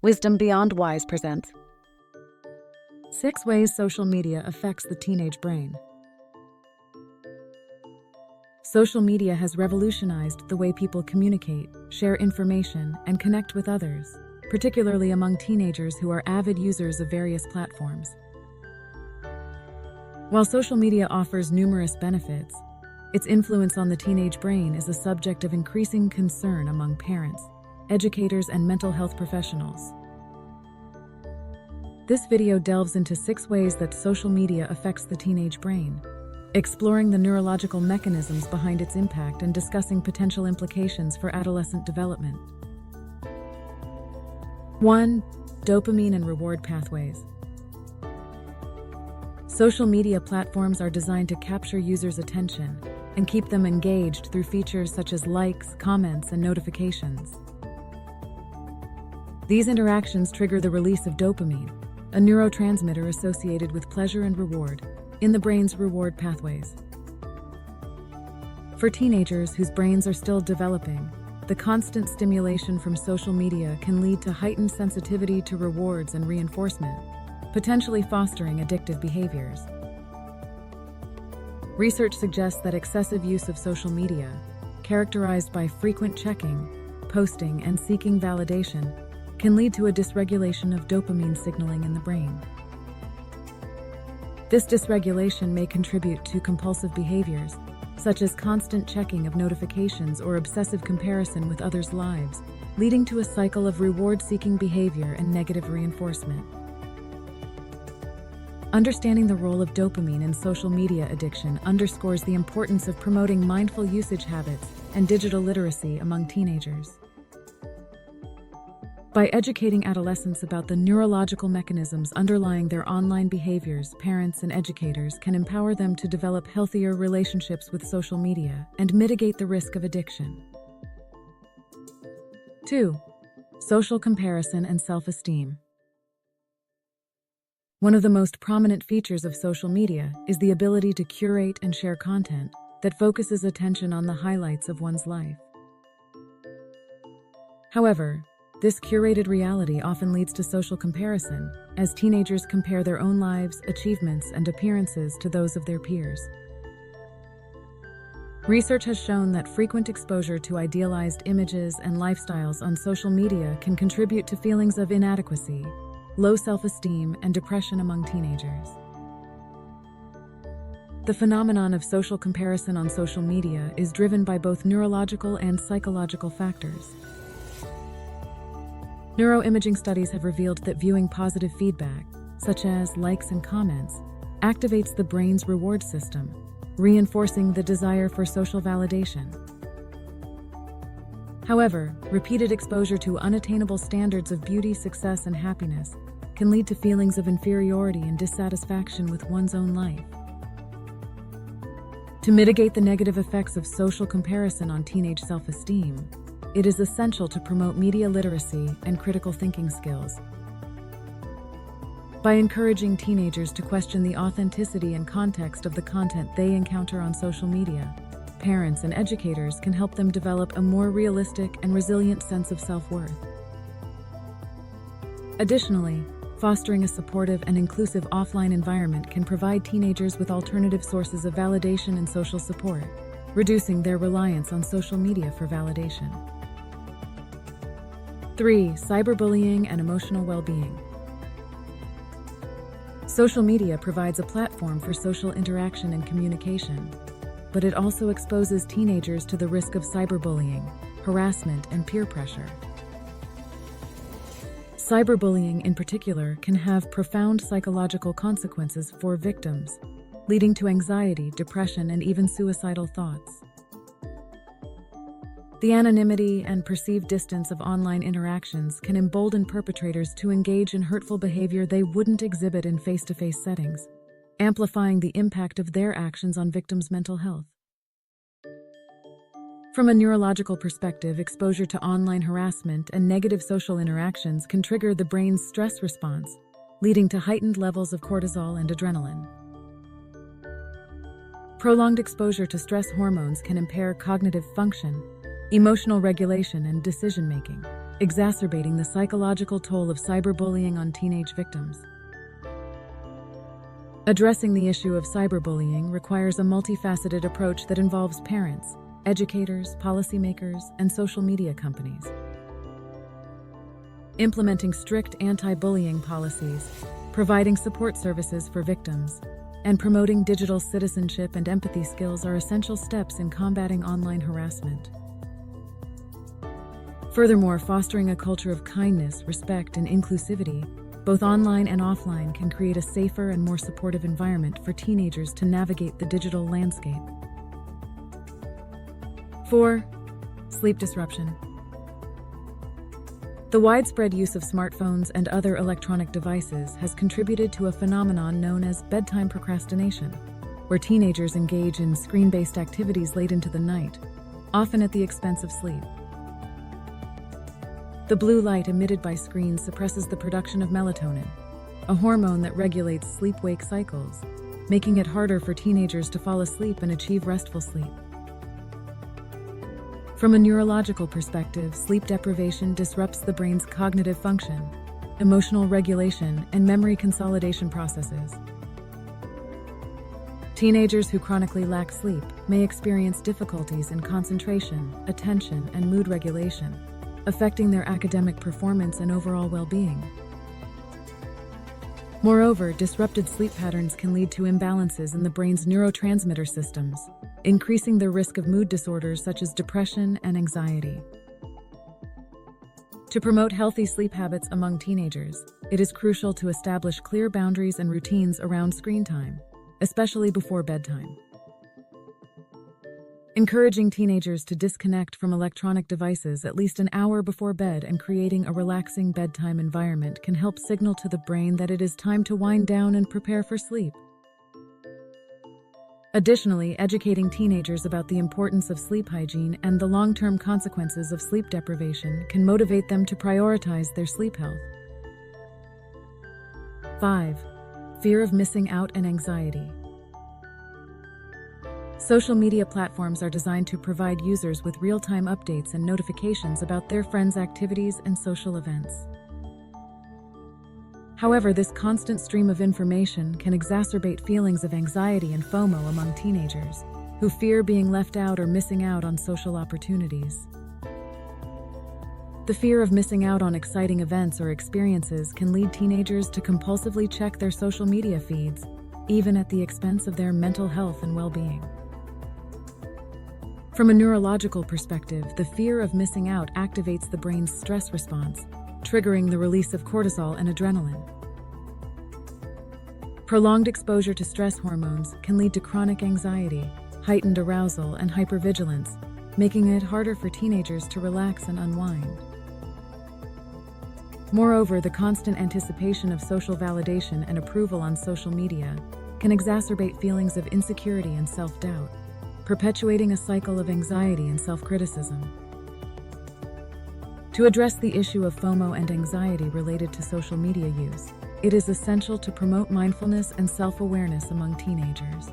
Wisdom Beyond Wise presents 6 Ways Social Media Affects the Teenage Brain. Social media has revolutionized the way people communicate, share information, and connect with others, particularly among teenagers who are avid users of various platforms. While social media offers numerous benefits, its influence on the teenage brain is a subject of increasing concern among parents, educators, and mental health professionals. This video delves into 6 ways that social media affects the teenage brain, exploring the neurological mechanisms behind its impact and discussing potential implications for adolescent development. 1. Dopamine and reward pathways. Social media platforms are designed to capture users' attention and keep them engaged through features such as likes, comments, and notifications. These interactions trigger the release of dopamine, a neurotransmitter associated with pleasure and reward, in the brain's reward pathways. For teenagers whose brains are still developing, the constant stimulation from social media can lead to heightened sensitivity to rewards and reinforcement, potentially fostering addictive behaviors. Research suggests that excessive use of social media, characterized by frequent checking, posting, and seeking validation, can lead to a dysregulation of dopamine signaling in the brain. This dysregulation may contribute to compulsive behaviors, such as constant checking of notifications or obsessive comparison with others' lives, leading to a cycle of reward-seeking behavior and negative reinforcement. Understanding the role of dopamine in social media addiction underscores the importance of promoting mindful usage habits and digital literacy among teenagers. By educating adolescents about the neurological mechanisms underlying their online behaviors, parents and educators can empower them to develop healthier relationships with social media and mitigate the risk of addiction. 2. Social comparison and self-esteem. One of the most prominent features of social media is the ability to curate and share content that focuses attention on the highlights of one's life. However, this curated reality often leads to social comparison, as teenagers compare their own lives, achievements, and appearances to those of their peers. Research has shown that frequent exposure to idealized images and lifestyles on social media can contribute to feelings of inadequacy, low self-esteem, and depression among teenagers. The phenomenon of social comparison on social media is driven by both neurological and psychological factors. Neuroimaging studies have revealed that viewing positive feedback, such as likes and comments, activates the brain's reward system, reinforcing the desire for social validation. However, repeated exposure to unattainable standards of beauty, success, and happiness can lead to feelings of inferiority and dissatisfaction with one's own life. To mitigate the negative effects of social comparison on teenage self-esteem, it is essential to promote media literacy and critical thinking skills. By encouraging teenagers to question the authenticity and context of the content they encounter on social media, parents and educators can help them develop a more realistic and resilient sense of self-worth. Additionally, fostering a supportive and inclusive offline environment can provide teenagers with alternative sources of validation and social support, reducing their reliance on social media for validation. 3. Cyberbullying and emotional well-being. Social media provides a platform for social interaction and communication, but it also exposes teenagers to the risk of cyberbullying, harassment, and peer pressure. Cyberbullying, in particular, can have profound psychological consequences for victims, leading to anxiety, depression, and even suicidal thoughts. The anonymity and perceived distance of online interactions can embolden perpetrators to engage in hurtful behavior they wouldn't exhibit in face-to-face settings, amplifying the impact of their actions on victims' mental health. From a neurological perspective, exposure to online harassment and negative social interactions can trigger the brain's stress response, leading to heightened levels of cortisol and adrenaline. Prolonged exposure to stress hormones can impair cognitive function, emotional regulation, and decision-making, exacerbating the psychological toll of cyberbullying on teenage victims. Addressing the issue of cyberbullying requires a multifaceted approach that involves parents, educators, policymakers, and social media companies. Implementing strict anti-bullying policies, providing support services for victims, and promoting digital citizenship and empathy skills are essential steps in combating online harassment. Furthermore, fostering a culture of kindness, respect, and inclusivity, both online and offline, can create a safer and more supportive environment for teenagers to navigate the digital landscape. 4. Sleep disruption. The widespread use of smartphones and other electronic devices has contributed to a phenomenon known as bedtime procrastination, where teenagers engage in screen-based activities late into the night, often at the expense of sleep. The blue light emitted by screens suppresses the production of melatonin, a hormone that regulates sleep-wake cycles, making it harder for teenagers to fall asleep and achieve restful sleep. From a neurological perspective, sleep deprivation disrupts the brain's cognitive function, emotional regulation, and memory consolidation processes. Teenagers who chronically lack sleep may experience difficulties in concentration, attention, and mood regulation, affecting their academic performance and overall well-being. Moreover, disrupted sleep patterns can lead to imbalances in the brain's neurotransmitter systems, increasing the risk of mood disorders such as depression and anxiety. To promote healthy sleep habits among teenagers, it is crucial to establish clear boundaries and routines around screen time, especially before bedtime. Encouraging teenagers to disconnect from electronic devices at least an hour before bed and creating a relaxing bedtime environment can help signal to the brain that it is time to wind down and prepare for sleep. Additionally, educating teenagers about the importance of sleep hygiene and the long-term consequences of sleep deprivation can motivate them to prioritize their sleep health. 5. Fear of missing out and anxiety. Social media platforms are designed to provide users with real-time updates and notifications about their friends' activities and social events. However, this constant stream of information can exacerbate feelings of anxiety and FOMO among teenagers, who fear being left out or missing out on social opportunities. The fear of missing out on exciting events or experiences can lead teenagers to compulsively check their social media feeds, even at the expense of their mental health and well-being. From a neurological perspective, the fear of missing out activates the brain's stress response, triggering the release of cortisol and adrenaline. Prolonged exposure to stress hormones can lead to chronic anxiety, heightened arousal, and hypervigilance, making it harder for teenagers to relax and unwind. Moreover, the constant anticipation of social validation and approval on social media can exacerbate feelings of insecurity and self-doubt, perpetuating a cycle of anxiety and self-criticism. To address the issue of FOMO and anxiety related to social media use, it is essential to promote mindfulness and self-awareness among teenagers.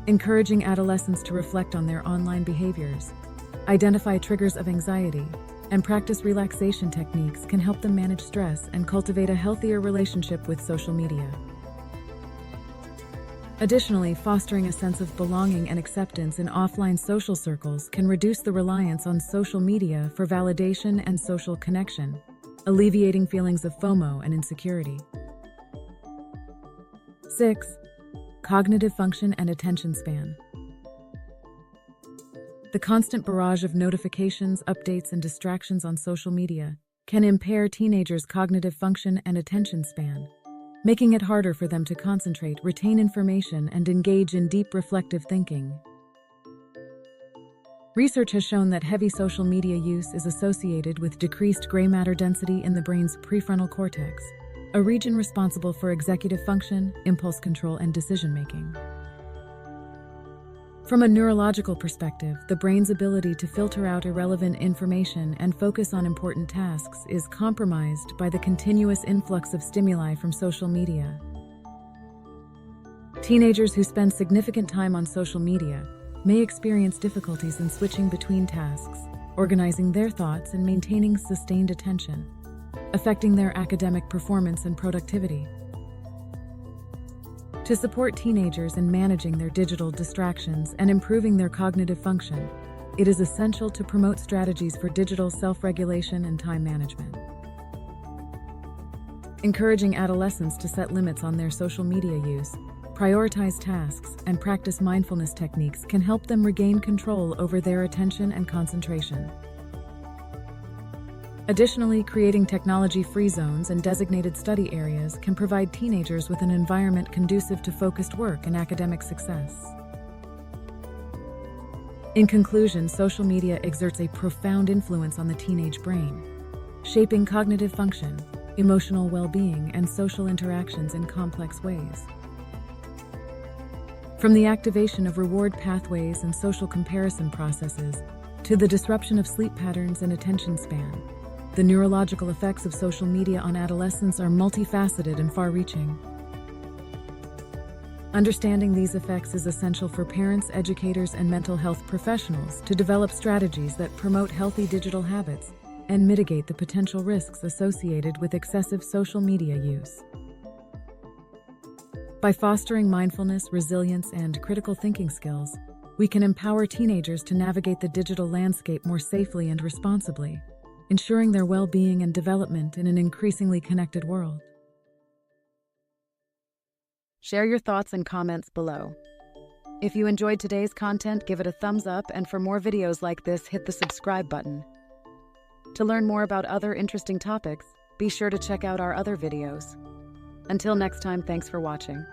Encouraging adolescents to reflect on their online behaviors, identify triggers of anxiety, and practice relaxation techniques can help them manage stress and cultivate a healthier relationship with social media. Additionally, fostering a sense of belonging and acceptance in offline social circles can reduce the reliance on social media for validation and social connection, alleviating feelings of FOMO and insecurity. 6. Cognitive function and attention span. The constant barrage of notifications, updates, and distractions on social media can impair teenagers' cognitive function and attention span, making it harder for them to concentrate, retain information, and engage in deep reflective thinking. Research has shown that heavy social media use is associated with decreased gray matter density in the brain's prefrontal cortex, a region responsible for executive function, impulse control, and decision-making. From a neurological perspective, the brain's ability to filter out irrelevant information and focus on important tasks is compromised by the continuous influx of stimuli from social media. Teenagers who spend significant time on social media, may experience difficulties in switching between tasks, organizing their thoughts, and maintaining sustained attention, affecting their academic performance and productivity. To support teenagers in managing their digital distractions and improving their cognitive function, it is essential to promote strategies for digital self-regulation and time management. Encouraging adolescents to set limits on their social media use, prioritize tasks, and practice mindfulness techniques can help them regain control over their attention and concentration. Additionally, creating technology-free zones and designated study areas can provide teenagers with an environment conducive to focused work and academic success. In conclusion, social media exerts a profound influence on the teenage brain, shaping cognitive function, emotional well-being, and social interactions in complex ways. From the activation of reward pathways and social comparison processes to the disruption of sleep patterns and attention span, the neurological effects of social media on adolescents are multifaceted and far-reaching. Understanding these effects is essential for parents, educators, and mental health professionals to develop strategies that promote healthy digital habits and mitigate the potential risks associated with excessive social media use. By fostering mindfulness, resilience, and critical thinking skills, we can empower teenagers to navigate the digital landscape more safely and responsibly, ensuring their well-being and development in an increasingly connected world. Share your thoughts and comments below. If you enjoyed today's content, give it a thumbs up, and for more videos like this, hit the subscribe button. To learn more about other interesting topics, be sure to check out our other videos. Until next time, thanks for watching.